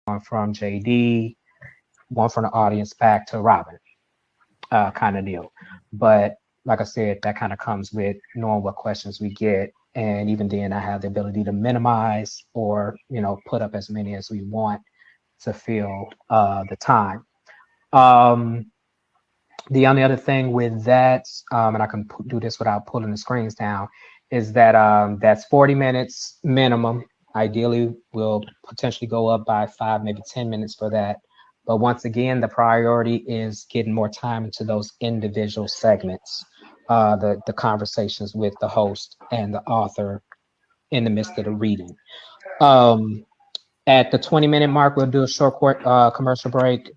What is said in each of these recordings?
from JayDee, one from the audience back to Robyn, kind of deal. But like I said, that kind of comes with knowing what questions we get. And even then, I have the ability to minimize or, put up as many as we want to fill the time. Um, the only other thing with that, and I can do this without pulling the screens down, is that that's 40 minutes minimum. Ideally, we'll potentially go up by 5, maybe 10 minutes for that. But once again, the priority is getting more time into those individual segments, the conversations with the host and the author in the midst of the reading. At the 20-minute mark, we'll do a short commercial break,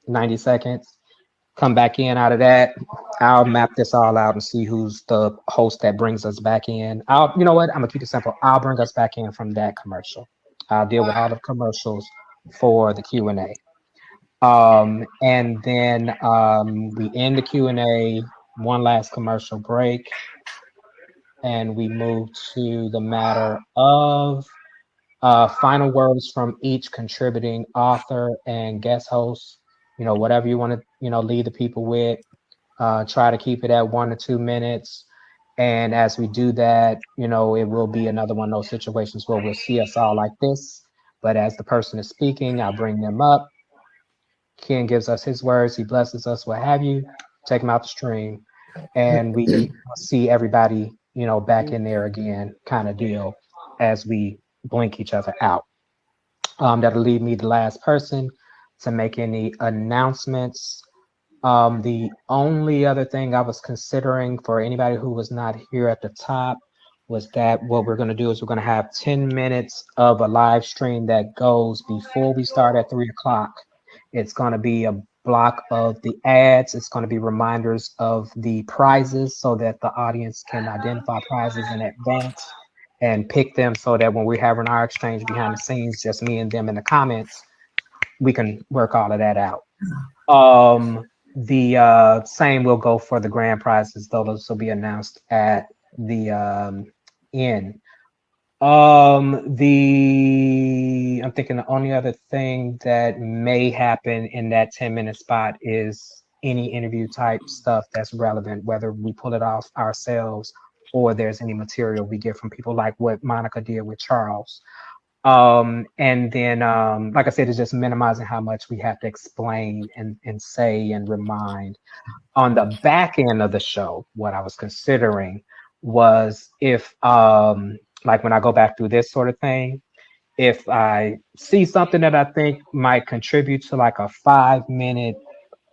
90 seconds. Come back in out of that. I'll map this all out and see who's the host that brings us back in. You know what? I'm gonna keep it simple. I'll bring us back in from that commercial. I'll deal with all the commercials for the Q&A. And then we end the Q&A, one last commercial break, and we move to the matter of final words from each contributing author and guest host. Whatever you want to, lead the people with. Try to keep it at 1 to 2 minutes. And as we do that, it will be another one of those situations where we'll see us all like this. But as the person is speaking, I'll bring them up. Ken gives us his words. He blesses us, what have you. Take him out the stream. And we see everybody, back in there again, kind of deal, as we blink each other out. That'll leave me the last person to make any announcements. The only other thing I was considering for anybody who was not here at the top was that what we're going to do is we're going to have 10 minutes of a live stream that goes before we start at 3 o'clock. It's going to be a block of the ads. It's going to be reminders of the prizes so that the audience can identify prizes in advance and pick them, so that when we're having our exchange behind the scenes, just me and them in the comments, we can work all of that out. The same will go for the grand prizes, though those will be announced at the end. I'm thinking the only other thing that may happen in that 10-minute spot is any interview type stuff that's relevant, whether we pull it off ourselves or there's any material we get from people, like what Monica did with Charles. And then, like I said, it's just minimizing how much we have to explain and say and remind. On the back end of the show, what I was considering was if, like when I go back through this sort of thing, if I see something that I think might contribute to like a 5-minute,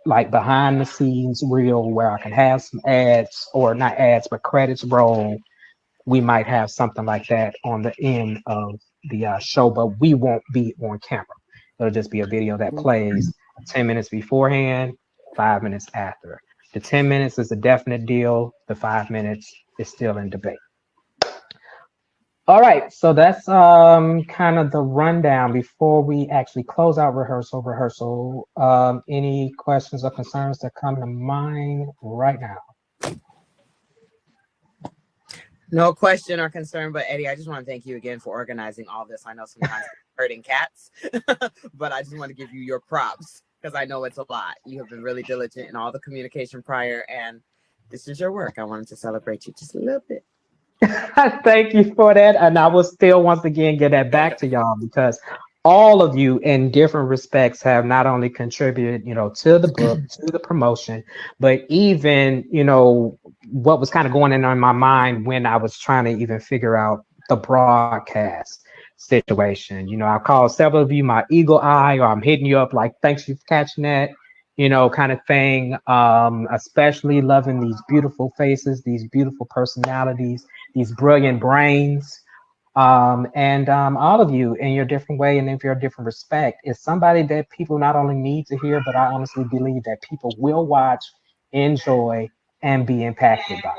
like behind the scenes reel where I can have some ads, or not ads, but credits roll, we might have something like that on the end of the show, but we won't be on camera. It'll just be a video that plays 10 minutes beforehand, 5 minutes after. The 10 minutes is a definite deal. The 5 minutes is still in debate. All right, so that's kind of the rundown before we actually close out rehearsal. Any questions or concerns that come to mind right now? No question or concern, but Eddie, I just want to thank you again for organizing all this. I know sometimes it's hurting cats, but I just want to give you your props because I know it's a lot. You have been really diligent in all the communication prior, and this is your work. I wanted to celebrate you just a little bit. Thank you for that. And I will still once again get that back to y'all, because all of you in different respects have not only contributed, to the book, to the promotion, but even, what was kind of going on in my mind when I was trying to even figure out the broadcast situation. I called several of you my eagle eye, or I'm hitting you up like, thanks you for catching that, kind of thing. Especially loving these beautiful faces, these beautiful personalities, these brilliant brains. And all of you in your different way and in your different respect is somebody that people not only need to hear, but I honestly believe that people will watch, enjoy, and be impacted by.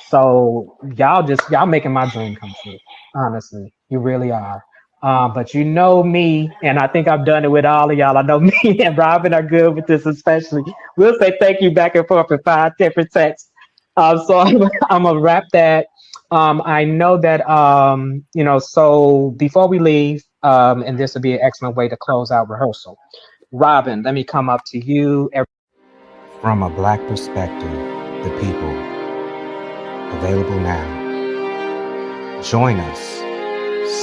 So y'all making my dream come true. Honestly, you really are. But you know me, and I think I've done it with all of y'all. I know me and Robyn are good with this, especially. We'll say thank you back and forth in 5 different texts. So I'm gonna wrap that. I know that so before we leave, And this would be an excellent way to close out rehearsal. Robyn, let me come up to you. From a Black perspective, the people. Available now. Join us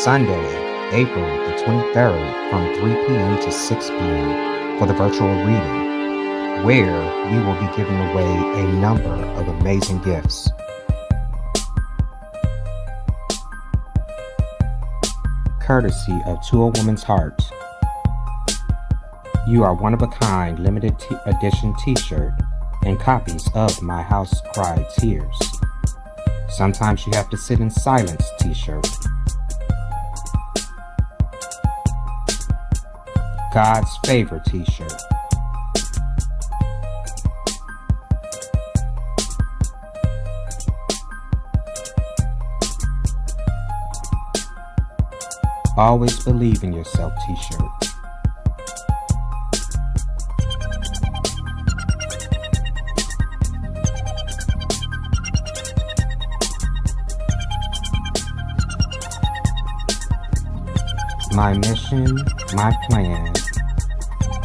Sunday, April the 23rd from 3 p.m. to 6 p.m. for the virtual reading, where we will be giving away a number of amazing gifts. Courtesy of To a Woman's Heart. You are one-of-a-kind limited edition t-shirt and copies of My House Cried Tears. Sometimes you have to sit in silence t-shirt. God's Favorite t-shirt. Always Believe in Yourself t-shirt. My Mission, My Plan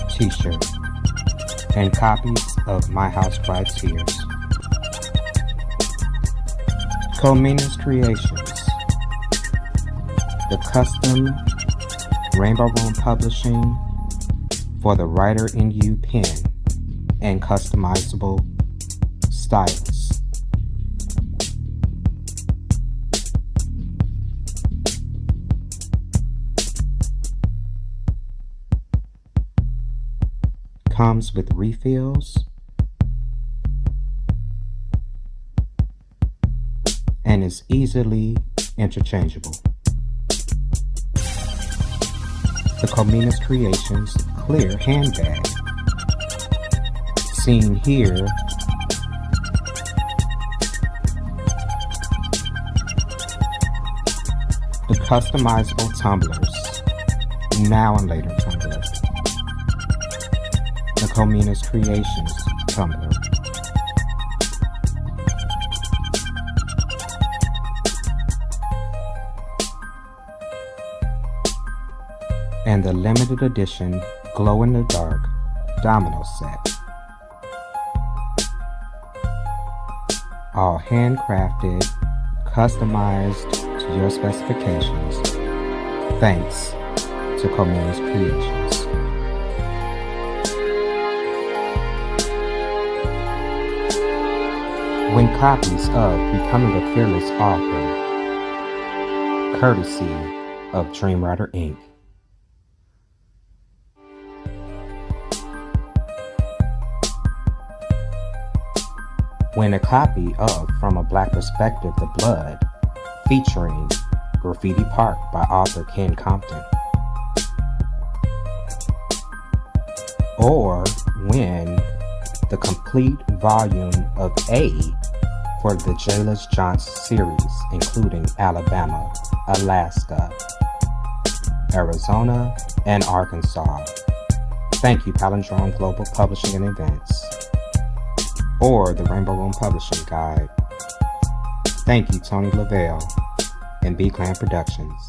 t-shirt and copies of My House Cried Tears. Comina's Creations, the custom Rainbow Room Publishing for the Writer in You pen and customizable stylus. Comes with refills and is easily interchangeable. The Comina's Creations clear handbag. Seen here the customizable tumblers, now and later tumbler. The Comina's Creations tumbler. And the limited edition glow-in-the-dark domino set. All handcrafted, customized to your specifications, thanks to Comina's Creations. Win copies of Becoming a Fearless Author, courtesy of Dreamwriter Inc. Win a copy of From a Black Perspective, The Blood, featuring Graffiti Park by author Ken Compton. Or win the complete volume of A for the Jailers Johnson series, including Alabama, Alaska, Arizona, and Arkansas. Thank you, Palindrome Global Publishing and Events. Or the Rainbow Room Publishing Guide. Thank you, Tony Lavelle and B-Clan Productions.